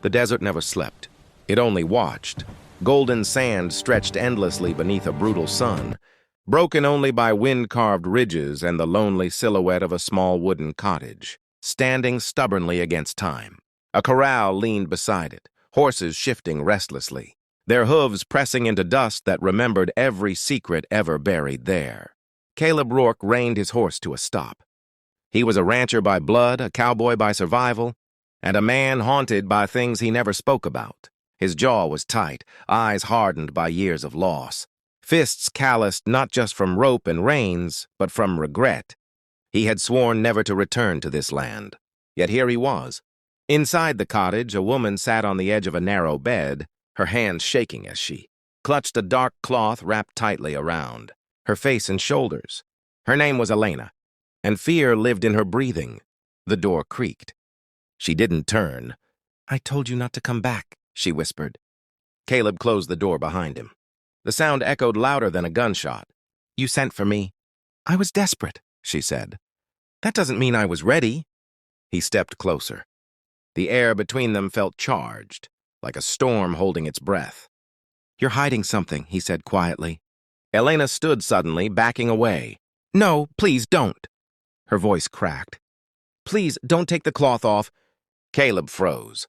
The desert never slept. It only watched. Golden sand stretched endlessly beneath a brutal sun, broken only by wind-carved ridges and the lonely silhouette of a small wooden cottage, standing stubbornly against time. A corral leaned beside it, horses shifting restlessly, their hooves pressing into dust that remembered every secret ever buried there. Caleb Rourke reined his horse to a stop. He was a rancher by blood, a cowboy by survival, and a man haunted by things he never spoke about. His jaw was tight, eyes hardened by years of loss, fists calloused not just from rope and reins, but from regret. He had sworn never to return to this land. Yet here he was. Inside the cottage, a woman sat on the edge of a narrow bed, her hands shaking as she clutched a dark cloth wrapped tightly around her face and shoulders. Her name was Elena, and fear lived in her breathing. The door creaked. She didn't turn. "I told you not to come back," she whispered. Caleb closed the door behind him. The sound echoed louder than a gunshot. "You sent for me." "I was desperate," she said. "That doesn't mean I was ready." He stepped closer. The air between them felt charged, like a storm holding its breath. "You're hiding something," he said quietly. Elena stood suddenly, backing away. "No, please don't." Her voice cracked. "Please, don't take the cloth off." Caleb froze.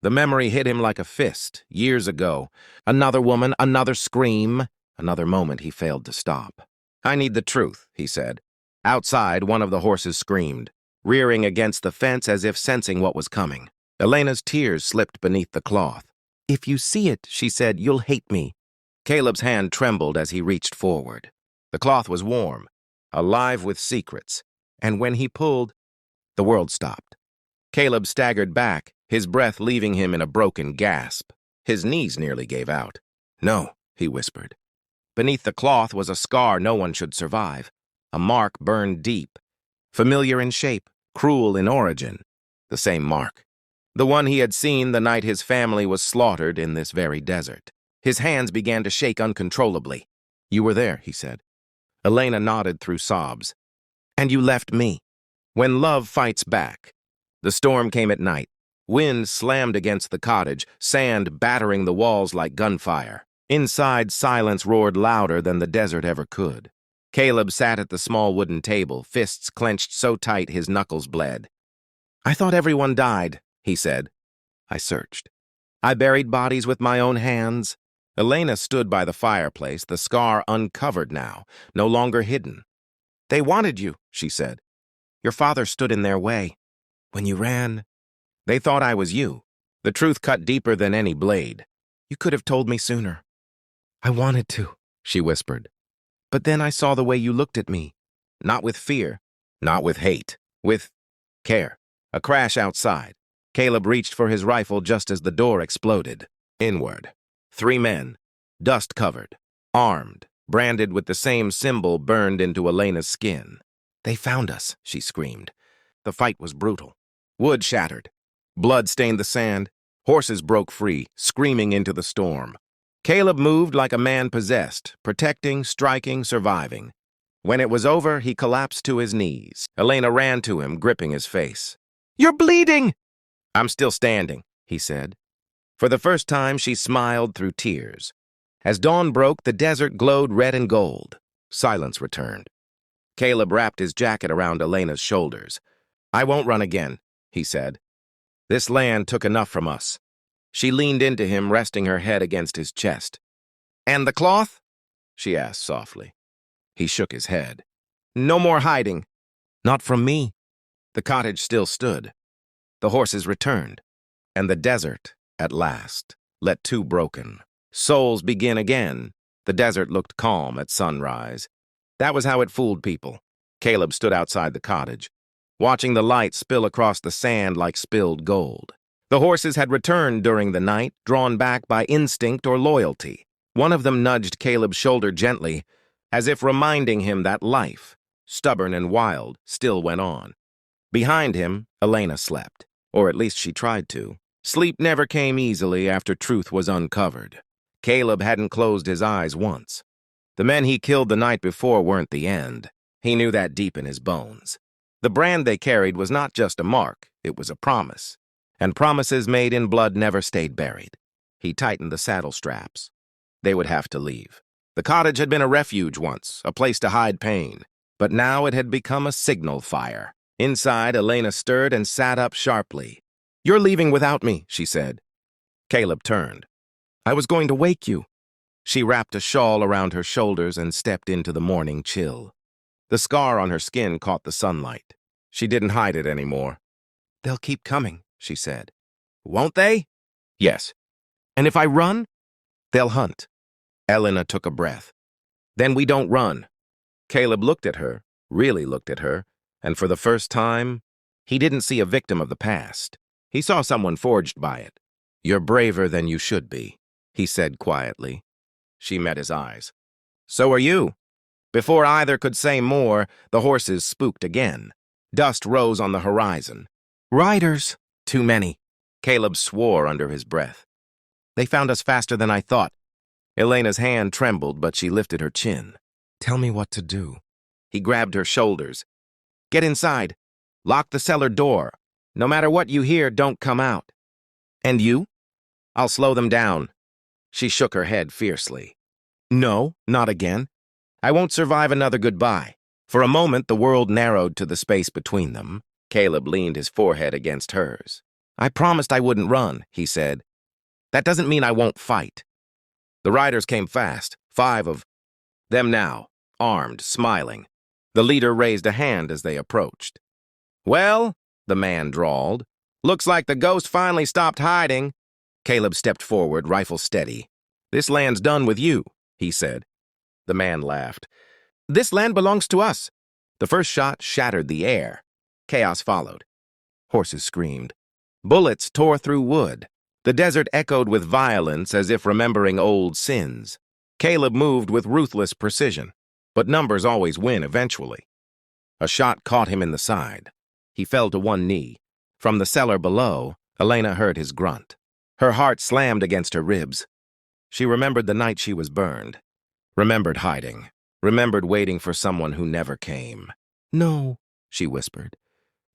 The memory hit him like a fist, years ago. Another woman, another scream, another moment he failed to stop. "I need the truth," he said. Outside, one of the horses screamed, rearing against the fence as if sensing what was coming. Elena's tears slipped beneath the cloth. "If you see it," she said, "you'll hate me." Caleb's hand trembled as he reached forward. The cloth was warm, alive with secrets, and when he pulled, the world stopped. Caleb staggered back, his breath leaving him in a broken gasp. His knees nearly gave out. "No," he whispered. Beneath the cloth was a scar no one should survive, a mark burned deep, familiar in shape, cruel in origin. The same mark. The one he had seen the night his family was slaughtered in this very desert. His hands began to shake uncontrollably. "You were there," he said. Elena nodded through sobs. "And you left me." When love fights back. The storm came at night. Wind slammed against the cottage, sand battering the walls like gunfire. Inside, silence roared louder than the desert ever could. Caleb sat at the small wooden table, fists clenched so tight his knuckles bled. "I thought everyone died," he said. "I searched. I buried bodies with my own hands." Elena stood by the fireplace, the scar uncovered now, no longer hidden. "They wanted you," she said. "Your father stood in their way. When you ran, they thought I was you." The truth cut deeper than any blade. "You could have told me sooner." "I wanted to," she whispered. "But then I saw the way you looked at me. Not with fear, not with hate, with care." A crash outside. Caleb reached for his rifle just as the door exploded. Inward. 3 men, dust-covered, armed, branded with the same symbol burned into Elena's skin. "They found us," she screamed. The fight was brutal. Wood shattered. Blood stained the sand. Horses broke free, screaming into the storm. Caleb moved like a man possessed, protecting, striking, surviving. When it was over, he collapsed to his knees. Elena ran to him, gripping his face. "You're bleeding!" "I'm still standing," he said. For the first time, she smiled through tears. As dawn broke, the desert glowed red and gold. Silence returned. Caleb wrapped his jacket around Elena's shoulders. "I won't run again," he said. "This land took enough from us." She leaned into him, resting her head against his chest. "And the cloth?" she asked softly. He shook his head. "No more hiding." "Not from me." The cottage still stood. The horses returned. And the desert, at last, let 2 broken souls begin again. The desert looked calm at sunrise. That was how it fooled people. Caleb stood outside the cottage, watching the light spill across the sand like spilled gold. The horses had returned during the night, drawn back by instinct or loyalty. One of them nudged Caleb's shoulder gently, as if reminding him that life, stubborn and wild, still went on. Behind him, Elena slept, or at least she tried to. Sleep never came easily after truth was uncovered. Caleb hadn't closed his eyes once. The men he killed the night before weren't the end. He knew that deep in his bones. The brand they carried was not just a mark, it was a promise. and promises made in blood never stayed buried. He tightened the saddle straps. They would have to leave. The cottage had been a refuge once, a place to hide pain, but now it had become a signal fire. Inside, Elena stirred and sat up sharply. "You're leaving without me," she said. Caleb turned. "I was going to wake you." She wrapped a shawl around her shoulders and stepped into the morning chill. The scar on her skin caught the sunlight. She didn't hide it anymore. "They'll keep coming," she said. "Won't they?" "Yes." "And if I run?" "They'll hunt." Elena took a breath. "Then we don't run." Caleb looked at her, really looked at her, and for the first time, he didn't see a victim of the past. He saw someone forged by it. "You're braver than you should be," he said quietly. She met his eyes. "So are you." Before either could say more, the horses spooked again. Dust rose on the horizon. "Riders! Too many." Caleb swore under his breath. "They found us faster than I thought." Elena's hand trembled, but she lifted her chin. "Tell me what to do." He grabbed her shoulders. "Get inside. Lock the cellar door. No matter what you hear, don't come out." "And you?" "I'll slow them down." She shook her head fiercely. "No, not again. I won't survive another goodbye." For a moment, the world narrowed to the space between them. Caleb leaned his forehead against hers. "I promised I wouldn't run," he said. "That doesn't mean I won't fight." The riders came fast, 5 of them now, armed, smiling. The leader raised a hand as they approached. "Well," the man drawled, "looks like the ghost finally stopped hiding." Caleb stepped forward, rifle steady. "This land's done with you," he said. The man laughed. "This land belongs to us." The first shot shattered the air. Chaos followed. Horses screamed. Bullets tore through wood. The desert echoed with violence as if remembering old sins. Caleb moved with ruthless precision, but numbers always win eventually. A shot caught him in the side. He fell to one knee. From the cellar below, Elena heard his grunt. Her heart slammed against her ribs. She remembered the night she was burned. Remembered hiding. Remembered waiting for someone who never came. "No," she whispered.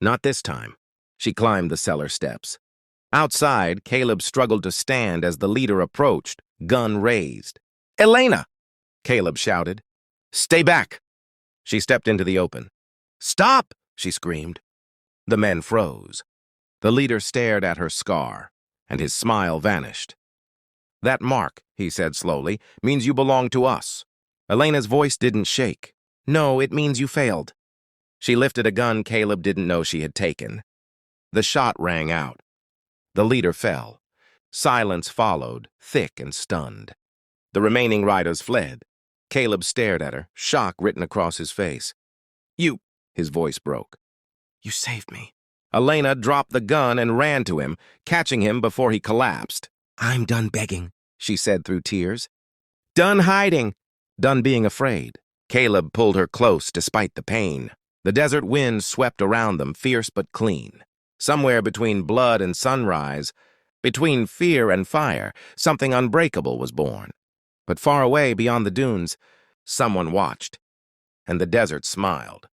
"Not this time." She climbed the cellar steps. Outside, Caleb struggled to stand as the leader approached, gun raised. "Elena!" Caleb shouted. "Stay back!" She stepped into the open. "Stop!" she screamed. The men froze. The leader stared at her scar, and his smile vanished. "That mark," he said slowly, "means you belong to us." Elena's voice didn't shake. "No, it means you failed." She lifted a gun Caleb didn't know she had taken. The shot rang out. The leader fell. Silence followed, thick and stunned. The remaining riders fled. Caleb stared at her, shock written across his face. "You," his voice broke. "You saved me." Elena dropped the gun and ran to him, catching him before he collapsed. "I'm done begging," she said through tears. "Done hiding. Done being afraid." Caleb pulled her close despite the pain. The desert wind swept around them, fierce but clean. Somewhere between blood and sunrise, between fear and fire, something unbreakable was born. But far away beyond the dunes, someone watched, and the desert smiled.